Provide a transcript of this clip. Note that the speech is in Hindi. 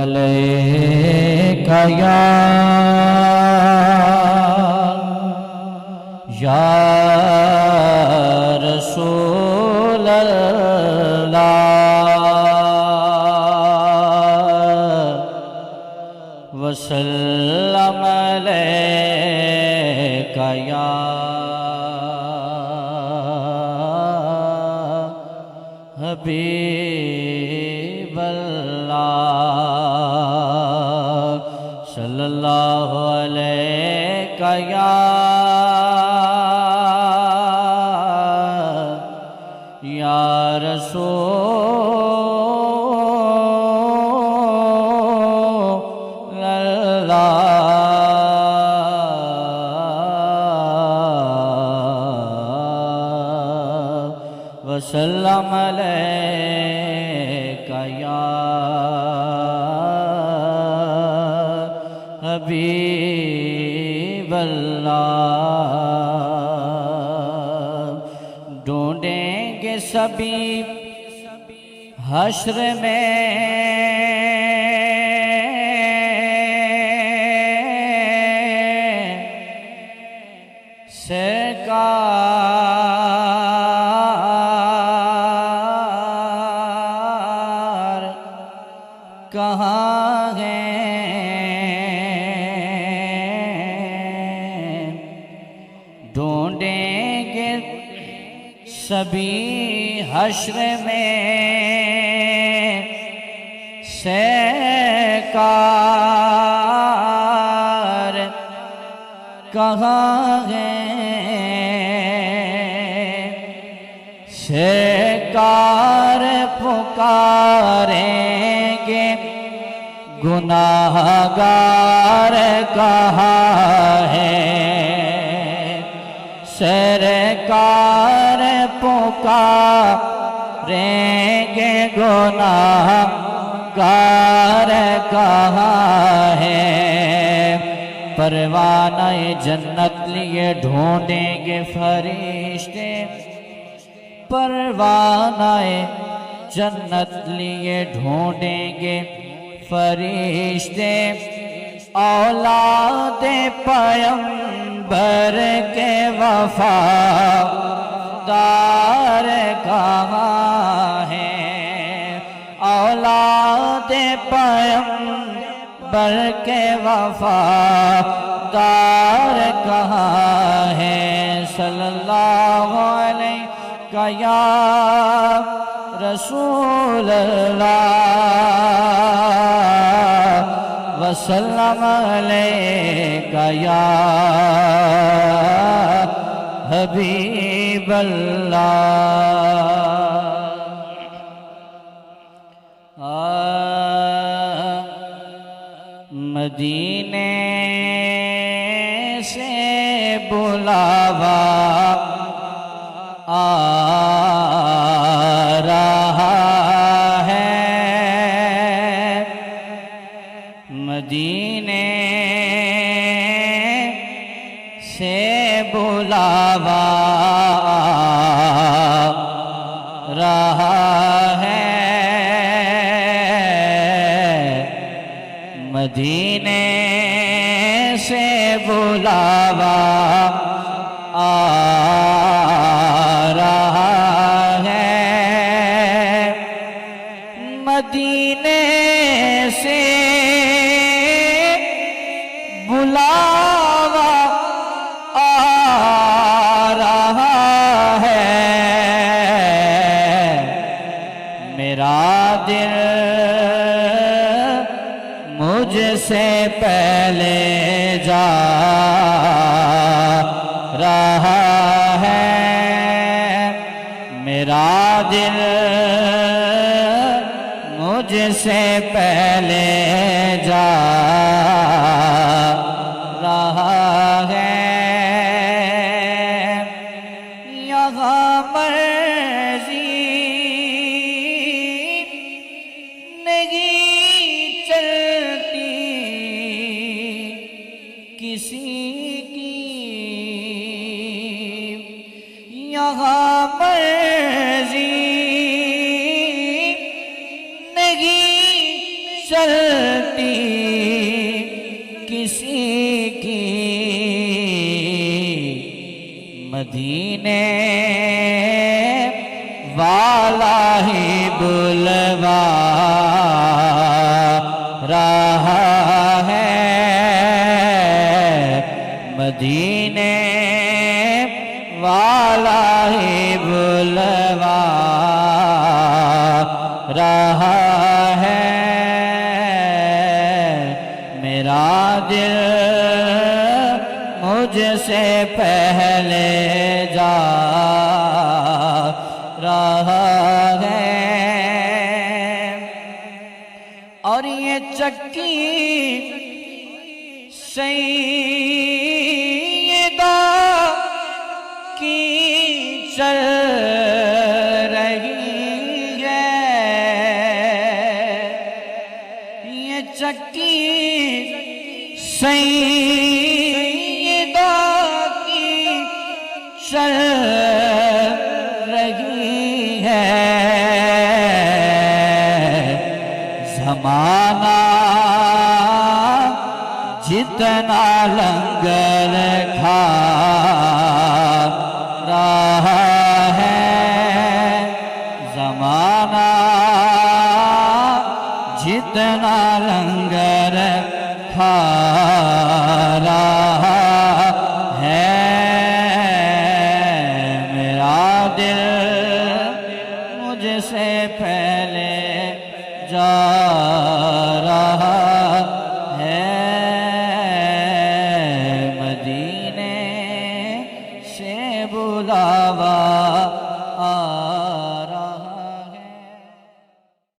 अलैका या रसूल अल्लाह वसल्लम अलैका या हबीब सल्लल्लाहु अलैका या रसूल अल्लाह वसल्लम अलैका या हबीब अल्लाह। ढूंढेंगे सभी हश्र में सरकार कहाँ है। ढूंढेंगे सभी हश्र में सरकार कहाँ है। सरकार पुकारेंगे गुनाहगार कहाँ है। सरकार पुकारेंगे गुनाहगार कहाँ है। परवाना-ए जन्नत लिए ढूंढेंगे फरिश्ते। परवाना-ए जन्नत लिए ढूंढेंगे फरिश्ते। औलादे पैगंबर के वफादार कहाँ हैं। औलादे पैगंबर के वफादार कहाँ हैं। सल्लल्लाहु अलैका या रसूल अल्लाह वसल्लम अलैका या हबीब अल्लाह। मदीने से बुलावा आ रहा है। मदीने से बुलावा रहा है। मदीने से बुलावा आ रहा है। मदीने से बुलावा आ रहा है। मेरा दिल मुझसे पहले जा रहा है। मेरा दिल मुझसे पहले जा रहा है। यहाँ मर्जी नहीं चलती किसी की। यहाँ मर्जी नहीं चलती किसी की मदीने वाला ही बुलवा रहा है, मदीने वाला ही बुलवा रहा है। मेरा दिल मुझसे पहले जा रहा है, और ये चक्की सैयदा की चल रही है, ये चक्की सैयदा की चल रही है। ज़माना जितना लंगर खा रहा है, ज़माना जितना लंगर खा रहा है। मेरा दिल मुझसे पहले जा रहा है, मदीने से बुलावा